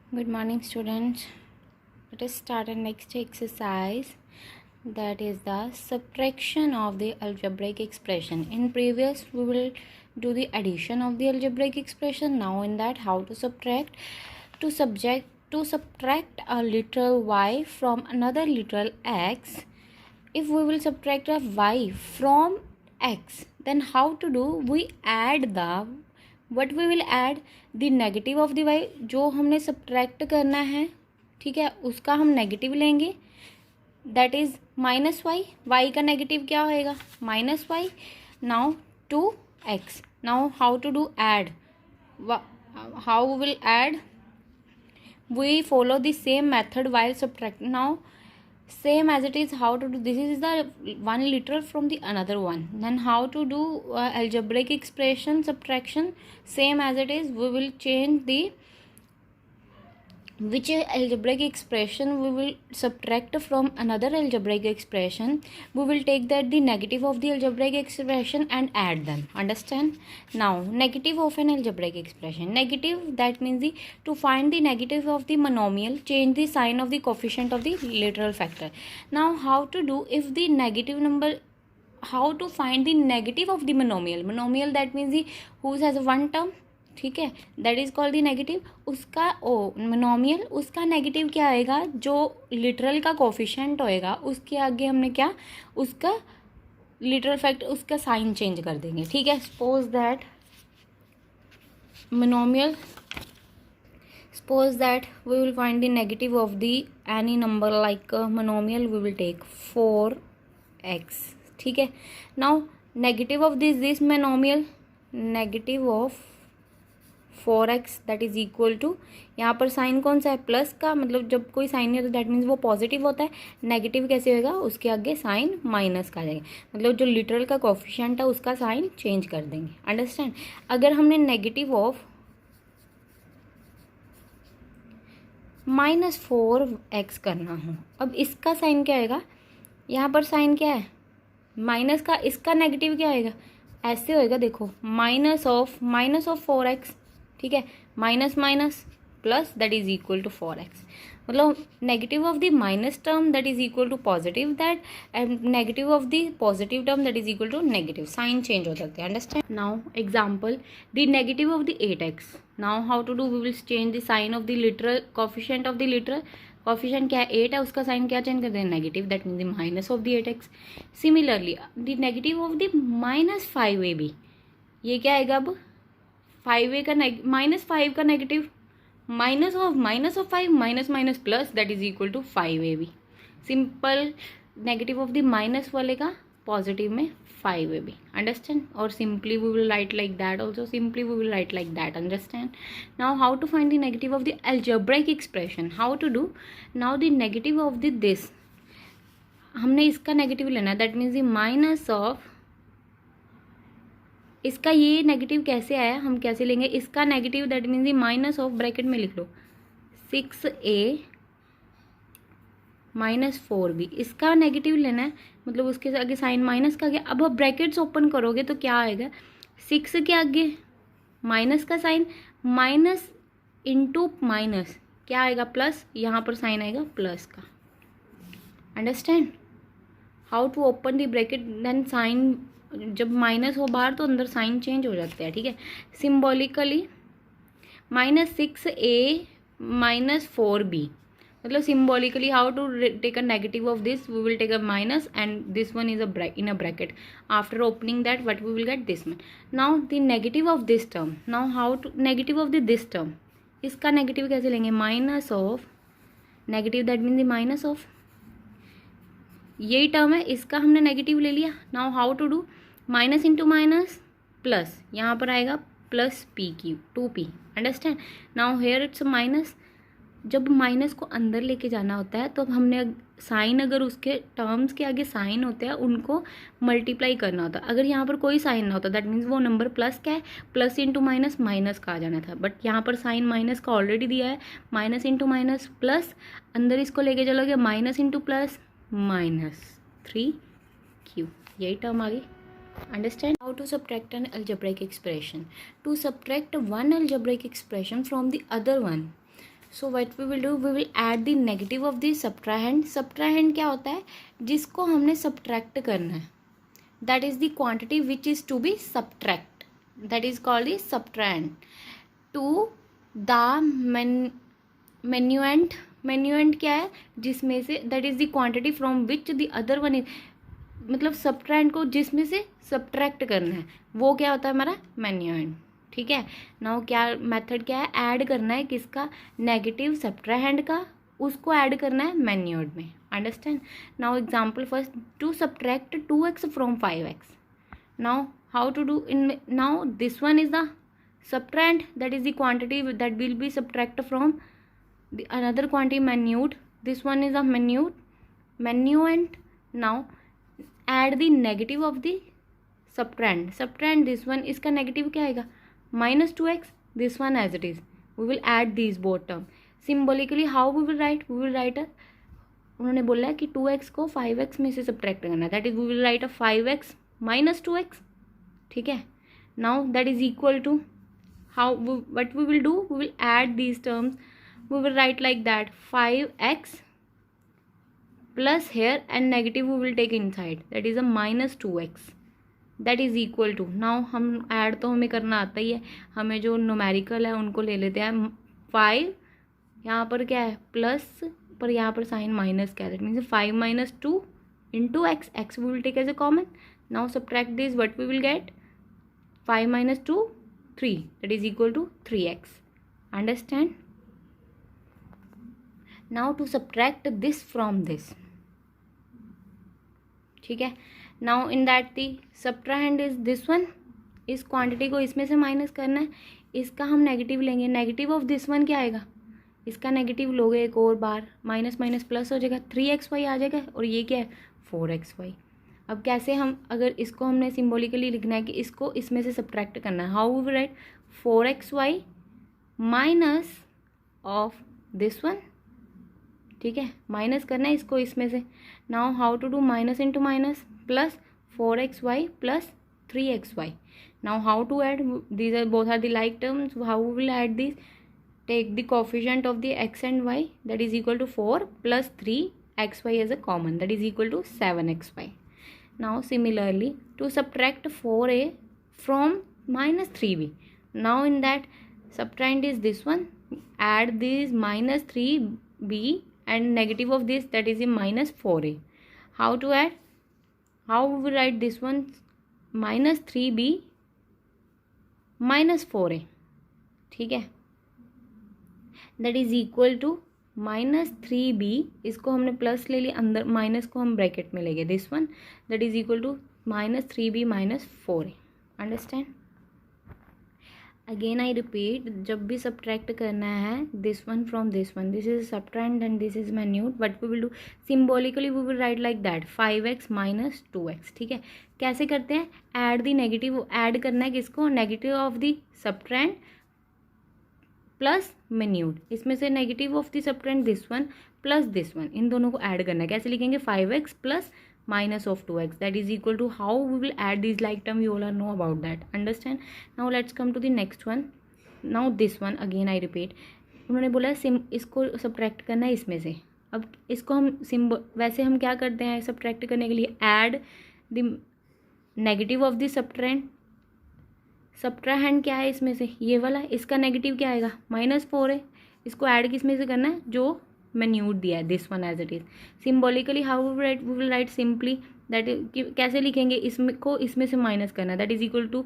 Good morning, students. Let us start our next exercise, that is the subtraction of the algebraic expression. In previous, we will do the addition of the algebraic expression. Now, in that, how to subtract. To subtract a literal y from another literal x. If we will subtract a y from x, then how to do? We add the what we will add the negative of the y, जो हमने subtract करना है, ठीक है, उसका हम negative लेंगे, that is minus y. Y का नेगेटिव क्या होएगा? Minus y. Now two x. Now how to do add? How will add? We follow the same method while subtract. Now same as it is, how to do? This is the one literal from the another one. Then how to do algebraic expression subtraction? Same as it is, we will change the which algebraic expression we will subtract from another algebraic expression. We will take that the negative of the algebraic expression and add them. Understand? Now negative of an algebraic expression. Negative, that means the to find the negative of the monomial, change the sign of the coefficient of the literal factor. Now how to do? If the negative number, how to find the negative of the monomial? Monomial, that means the whose has one term, ठीक है, that is called the negative. उसका monomial, उसका negative क्या आएगा? जो literal का coefficient होएगा उसके आगे हमने क्या, उसका लिटरल फैक्ट, उसका साइन चेंज कर देंगे. ठीक है, suppose that monomial, suppose that we will find the negative of the any number like monomial, we will take 4x. ठीक है, now negative of this monomial, negative of 4x that is equal to, यहाँ पर sign कौन सा है? Plus का, मतलब जब कोई साइन नहीं होता दैट मीन्स वो पॉजिटिव होता है. नेगेटिव कैसे होगा? उसके आगे साइन माइनस का आ जाएगा, मतलब जो लिटरल का कोफिशिएंट है उसका साइन चेंज कर देंगे. अंडरस्टैंड? अगर हमने नेगेटिव ऑफ -4x करना हो, अब इसका साइन क्या आएगा? यहाँ पर साइन क्या है? माइनस का. इसका नेगेटिव क्या आएगा? ऐसे होएगा, देखो, माइनस ऑफ 4x. ठीक है, minus minus plus that is equal to 4x. मतलब negative of the minus term that is equal to positive, that and negative of the positive term that is equal to negative. Sign change हो सकते हैं. Understand? Now example, the negative of the 8x. Now how to do? We will change the sign of the literal coefficient of the literal. Coefficient क्या है? 8 है, उसका sign क्या change कर दें? Negative, that mean the minus of the 8x. Similarly the negative of the -5ab, ये क्या आएगा? अब 5a का -5 का negative, minus of -5 minus minus plus that is equal to 5ab. Simple. Negative of the minus वाले का positive में 5ab. Understand? और simply we will write like that also. Simply we will write like that. Understand? Now how to find the negative of द algebraic expression? How to do? Now the negative of the this, हमने इसका negative लेना है, that means the minus of, इसका ये negative कैसे आया, हम कैसे लेंगे इसका negative? That means the minus of, bracket में लिख लो 6a -4b. इसका नेगेटिव लेना है, मतलब उसके आगे साइन माइनस का गया. अब आप ब्रैकेट्स ओपन करोगे तो क्या आएगा? 6 के आगे माइनस का साइन, माइनस इंटू माइनस क्या आएगा? प्लस. यहाँ पर साइन आएगा प्लस का. Understand? How to open the bracket, then sign, जब माइनस हो बाहर तो अंदर साइन चेंज हो जाते हैं. ठीक है, सिम्बॉलिकली -6a -4b, मतलब symbolically how to take a negative of this? We will take a minus and this one is in a bracket. After opening that what we will get? This one. Now the negative of this term. Now how to negative of this term, इसका negative कैसे लेंगे? Minus of negative, that mean the minus of, यही term है, इसका हमने negative ले लिया. Now how to do? Minus into minus plus, यहाँ पर आएगा plus p3 2p. Understand? Now here it's minus. जब माइनस को अंदर लेके जाना होता है तो हमने साइन, अगर उसके टर्म्स के आगे साइन होते हैं उनको मल्टीप्लाई करना होता है. अगर यहाँ पर कोई साइन ना होता दैट मीन्स वो नंबर प्लस क्या है? प्लस इंटू माइनस माइनस का आ जाना था. बट यहाँ पर साइन माइनस का ऑलरेडी दिया है, माइनस इंटू माइनस प्लस, अंदर इसको लेके चलोगे माइनस इंटू प्लस -3q. यही टर्म आ गई. Understand? How to subtract an algebraic expression? To subtract one algebraic expression from the other one, so what we will do, we will add the negative of the subtrahend. Subtrahend क्या होता है, जिसको हमने subtract करना है. That is the quantity which is to be subtract, that is called the subtrahend. To the minuend. Minuend क्या है, जिसमें से, that is the quantity from which the other one is, मतलब सब्ट्राहेंड को जिसमें से सब्ट्रैक्ट करना है, वो क्या होता है हमारा मेन्यूएंट. ठीक है. नाउ क्या मेथड क्या है, ऐड करना है किसका, नेगेटिव सब्ट्राहेंड का, उसको ऐड करना है मेन्यूड में. Understand. Now example first, to subtract 2x from 5x. Now how to do in, now this one is the subtrahend, that is the quantity that will be subtract from the another quantity menued. This one is a menuend. Now add the negative of the subtrahend. Subtrahend this one, इसका negative क्या आएगा, -2x. This one as it is. We will add these both term. Symbolically how we will write, we will write a, उन्होंने बोला है कि 2x को 5x में से subtract करना है. That is we will write a 5x minus 2x. ठीक है. Now that is equal to, what we will do, we will add these terms. We will write like that, 5x plus here and negative we will take inside, that is a minus 2x. that is equal to, now हम add तो हमें करना आता ही है, हमें जो numerical है उनको ले लेते हैं. 5 यहाँ पर क्या है प्लस, पर यहाँ पर साइन माइनस क्या है, that means 5 minus 2 into x. x we will take as a common. now subtract this, what we will get, 5 minus 2 3, that is equal to 3x. Understand. now to subtract this from this. ठीक है. now in that the subtrahend is this one, इस quantity को इसमें से minus करना है, इसका हम नेगेटिव लेंगे. नेगेटिव ऑफ दिस वन क्या आएगा, इसका नेगेटिव लोगे एक और बार, माइनस माइनस प्लस हो जाएगा, 3xy आ जाएगा, और ये क्या है 4xy. अब कैसे हम, अगर इसको हमने सिम्बोलिकली लिखना है कि इसको इसमें से सब्ट्रैक्ट करना है, how we write, 4xy minus of this one. ठीक है, माइनस करना है इसको इसमें से. Now how to do, minus into minus plus 4xy plus 3xy. Now how to add, these are both are the like terms, how will add this, take the coefficient of the x and y, that is equal to 4 plus 3xy as a common, that is equal to 7xy. Now similarly to subtract 4a from minus 3b. Now in that subtrahend is this one, add this minus 3b and negative of this, that is a minus 4a. How to add, how we will write this one, minus 3b minus 4a. ठीक है, that is equal to -3b, इसको हमने plus ले लिया, अंदर minus को हम bracket में ले गए, this one, that is equal to -3b minus 4a. Understand. Again I repeat, जब भी सब्ट्रैक्ट करना है this one from this one, this is subtrahend and this is minuend, but we will do symbolically, we will write like that, 5x minus 2x. ठीक है. कैसे करते हैं, add the negative, add करना है किसको, negative of the subtrahend plus minuend, इसमें से negative of the subtrahend this one plus this one, इन दोनों को ऐड करना है. कैसे लिखेंगे, 5x plus minus of 2x, that is equal to, how we will add this like term, you all are know about that. Understand. Now let's come to the next one. Now this one again I repeat, उन्होंने बोला इसको subtract करना है इसमें से. अब इसको हम वैसे हम क्या करते हैं सब्ट्रैक्ट करने के लिए, add the negative of the subtrahend. Subtrahend क्या है इसमें से, ये वाला, इसका नेगेटिव क्या आएगा, -4 है, इसको ऐड किस में से करना है, जो मेन्यूड दिया है, this one as it is. Symbolically how we will write simply, that कैसे लिखेंगे, इसमें को इसमें से माइनस करना है, that is equal to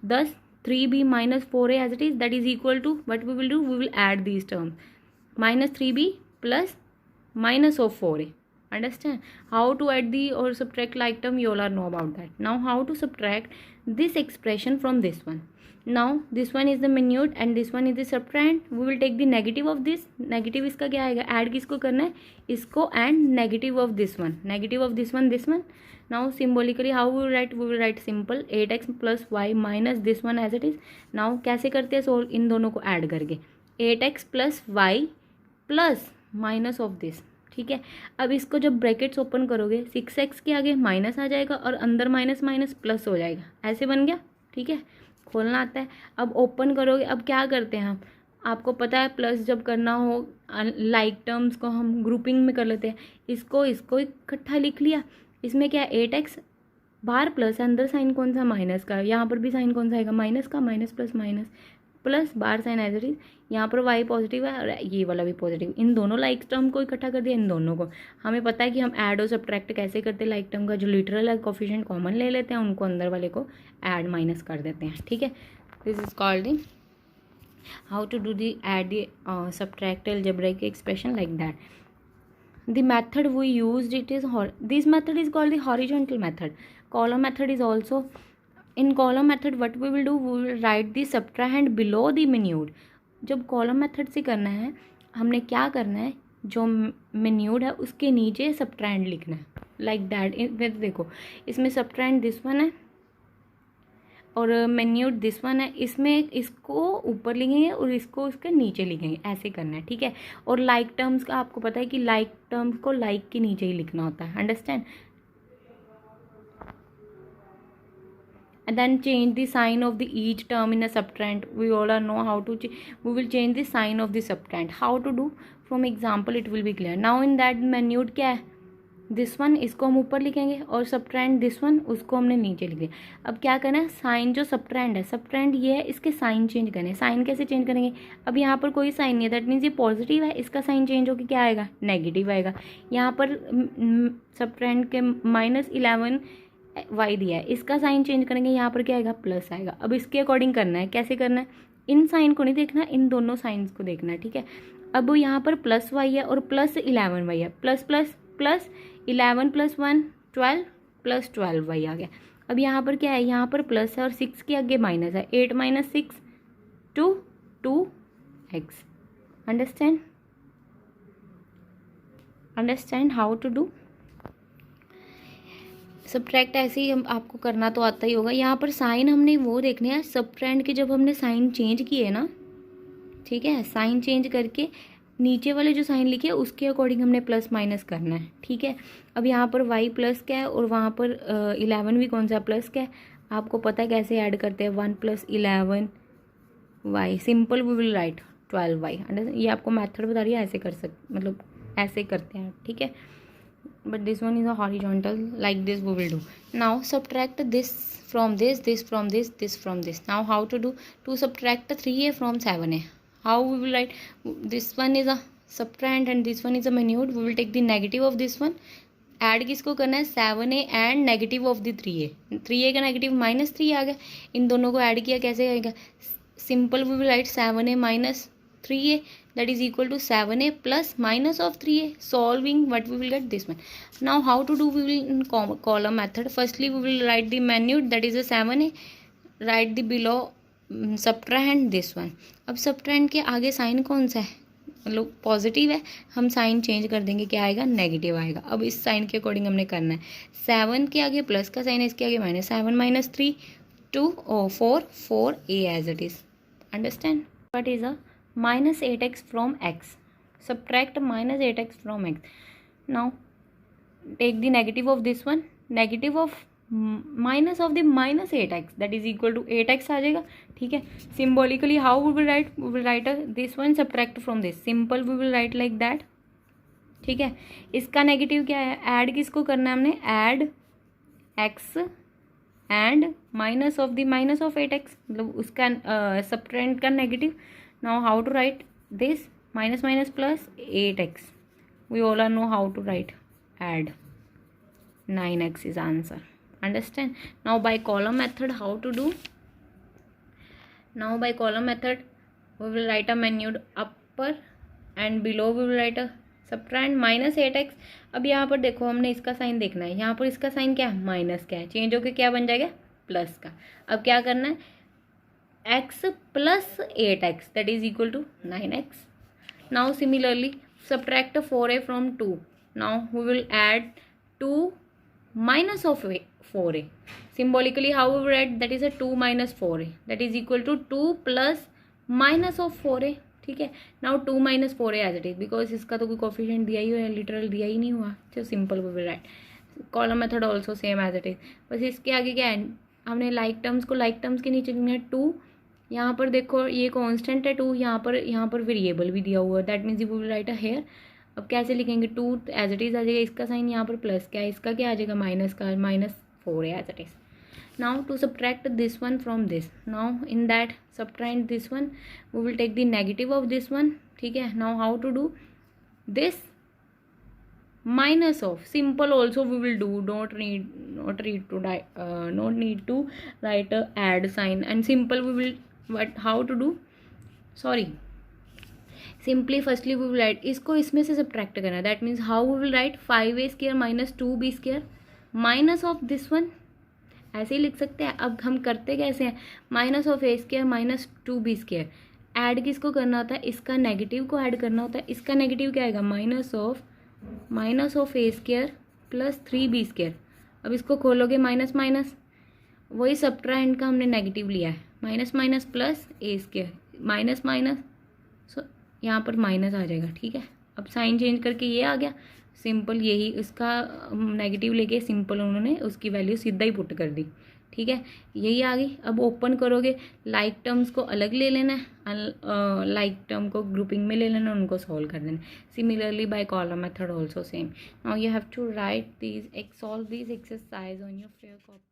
10 3b minus 4a as it is, that is equal to, what we will do, we will add these terms, -3b plus minus of 4a. Understand. How to add the or subtract like term, you all are know about that. Now how to subtract this expression from this one. Now this one is the minute and this one is the subtrahend. We will take the negative of this. Negative इसका क्या आएगा, add किसको करना है, इसको and negative of this one. Negative of this one, this one. Now symbolically how we will write, we will write simple 8x plus y minus this one as it is. Now कैसे करते हैं solve, इन दोनों को add करके 8x plus y plus minus of this. ठीक है. अब इसको जब ब्रैकेट्स ओपन करोगे 6x के आगे माइनस आ जाएगा और अंदर माइनस माइनस प्लस हो जाएगा, ऐसे बन गया. ठीक है, खोलना आता है. अब ओपन करोगे, अब क्या करते हैं हम, आपको पता है प्लस जब करना हो लाइक टर्म्स को हम ग्रुपिंग में कर लेते हैं, इसको इकट्ठा लिख लिया। इसमें क्या है 8x बाहर प्लस, अंदर साइन कौन सा माइनस का, यहाँ पर भी साइन कौन सा आएगा माइनस का, माइनस प्लस माइनस प्लस बाहर साइन एज इट इज, यहाँ पर y पॉजिटिव है और ये वाला भी पॉजिटिव, इन दोनों लाइक टर्म को इकट्ठा कर दिया, इन दोनों को। हमें पता है कि हम ऐड और सब्ट्रैक्ट कैसे करते हैं, लाइक टर्म का जो लिटरल है कोफिशिएंट कॉमन ले लेते हैं, उनको अंदर वाले को ऐड माइनस कर देते हैं, ठीक है। This is called the how to do the add the subtract algebraic expression like that. The method we used it is this method is called the horizontal method. Column method is also, in column method what we will do, we will write the subtrahend below the minute. जब column method से करना है हमने क्या करना है, जो minute है उसके नीचे subtrahend लिखना है like that. देखो इसमें subtrahend this one है और minute दिस वन है, इसमें इसको ऊपर लिखेंगे और इसको इसके नीचे लिखेंगे, ऐसे करना है, ठीक है। और लाइक टर्म्स का आपको पता है कि लाइक टर्म्स को लाइक के नीचे ही लिखना होता है, understand. And then change the sign of the each term in a subtrahend. We all know how to we will change the sign of the subtrahend. How to do, from example it will be clear. Now in that minute क्या है, this one इसको हम ऊपर लिखेंगे और सबट्रैंड this one उसको हमने नीचे लिख दिया। अब क्या करना है, साइन जो सबट्रैंड है, सबट्रैंड ये है, इसके साइन चेंज करने हैं। साइन कैसे चेंज करेंगे, अब यहाँ पर कोई साइन नहीं है, दैट मीन्स ये पॉजिटिव है, इसका साइन चेंज होकर क्या आएगा नेगेटिव आएगा। यहाँ पर सबट्रैंड के -11 y दिया है, इसका साइन चेंज करेंगे, यहाँ पर क्या आएगा प्लस आएगा। अब इसके अकॉर्डिंग करना है, कैसे करना है, इन साइन को नहीं देखना, इन दोनों साइंस को देखना है, ठीक है। अब यहाँ पर प्लस y है और प्लस 11y है, प्लस प्लस प्लस 11 + 1 12 + 12y आ गया। अब यहाँ पर क्या है, यहाँ पर प्लस है और 6 के आगे माइनस है, 8 - 6 2x। Understand how to do subtract. ऐसे ही हम आपको करना तो आता ही होगा। यहाँ पर साइन हमने वो देखने हैं सबट्रैंड के, जब हमने साइन चेंज किए ना, ठीक है, साइन चेंज करके नीचे वाले जो साइन लिखे उसके अकॉर्डिंग हमने प्लस माइनस करना है, ठीक है। अब यहाँ पर y प्लस क्या है और वहाँ पर 11 भी कौन सा प्लस क्या है, आपको पता है कैसे ऐड करते हैं, 1 + 11y, simple we will right 12y। ये आपको मेथड बता रही है, ऐसे कर मतलब ऐसे करते हैं, ठीक है। But this one is a horizontal, like this we will do. Now subtract this from this, this from this, this from this. Now how to do, to subtract 3a from 7a. How we will write, this one is a subtrahend and this one is a minute. We will take the negative of this one. Add किसको करना है, 7a and negative of the 3a। 3a का negative -3 आ गया, इन दोनों को add किया, कैसे आएगा, simple we will write 7a - 3a that is equal to 7a plus minus of 3a, solving what we will get this one. Now how to do, we will in column method, firstly we will write the minute that is a 7a, write the below subtrahend this one. अब subtrahend के आगे sign कौन सा है, मतलब positive है, हम sign change कर देंगे, क्या आएगा नेगेटिव आएगा। अब इस साइन के अकॉर्डिंग हमने करना है, 7 के आगे प्लस का साइन है, इसके आगे minus, 7 - 3 2 4 4a as it is. Understand what is a -8x from x, subtract -8x from x. Now take the negative of this one, negative of minus of the -8x that is equal to 8x आ जाएगा, ठीक है। Symbolically how we will write this one subtract from this, simple we will write like that, ठीक है। इसका negative क्या है, add किसको करना है हमने, add x and minus of the -8x, मतलब उसका सबट्रैंड का negative. Now how to write this, minus minus plus 8x, we all know how to write add, 9x is answer. Understand? Now by column method how to do, now by column method we will write a minute upper and below we will write a subtrahend -8x. अब यहाँ पर देखो हमने इसका sign देखना है, यहाँ पर इसका साइन क्या है माइनस, क्या है चेंज होके क्या बन जाएगा प्लस का। अब क्या करना है, x + 8x that is equal to 9x. Now similarly subtract 4a from 2. Now we will add 2 minus of 4a. Symbolically how we will write, that is a 2 - 4a that is equal to 2 plus minus of 4a, ठीक है। Now 2 - 4a as it is, because इसका तो कोई coefficient दिया ही हुआ है, literal दिया ही नहीं हुआ, तो simple we will write. Column method also same as it is, बस इसके आगे क्या है, हमने लाइक टर्म्स को लाइक टर्म्स के नीचे लिखना है, 2 यहाँ पर देखो ये कांस्टेंट है 2, यहाँ पर वेरिएबल भी दिया हुआ है, that means you will write a here. अब कैसे लिखेंगे, 2 एज इट इज़ आ जाएगा, इसका साइन यहाँ पर प्लस क्या है, इसका क्या आ जाएगा, माइनस का, -4 है as it is. Now to subtract this one from this, now in that subtract this one we will take the negative of this one, ठीक है। Now how to do this, minus of, simple also we will do, don't need to write a add sign, and simple we will, what how to do, sorry, simply firstly we will write, इसको इसमें से subtract करना, that means how we will write 5a² minus 2b² minus of this one, ऐसे ही लिख सकते हैं। अब हम करते कैसे हैं, -a² माइनस 2b², ऐड किसको करना होता है, इसका नेगेटिव को ऐड करना होता है, इसका नेगेटिव क्या आएगा, -a² प्लस 3b²। अब इसको खोलोगे माइनस माइनस, वही सब्ट्रैक्ट का हमने नेगेटिव लिया है, minus minus plus a², minus minus, so यहाँ पर माइनस आ जाएगा, ठीक है। अब साइन चेंज करके ये आ गया, सिंपल यही उसका नेगेटिव लेके सिंपल उन्होंने उसकी वैल्यू सीधा ही पुट कर दी, ठीक है, यही आ गई। अब ओपन करोगे, लाइक टर्म्स को अलग ले लेना है, लाइक टर्म को ग्रुपिंग में ले लेना, उनको सॉल्व कर देना। Similarly by column method also same. Now you have to write these, solve these exercise on your fair copy.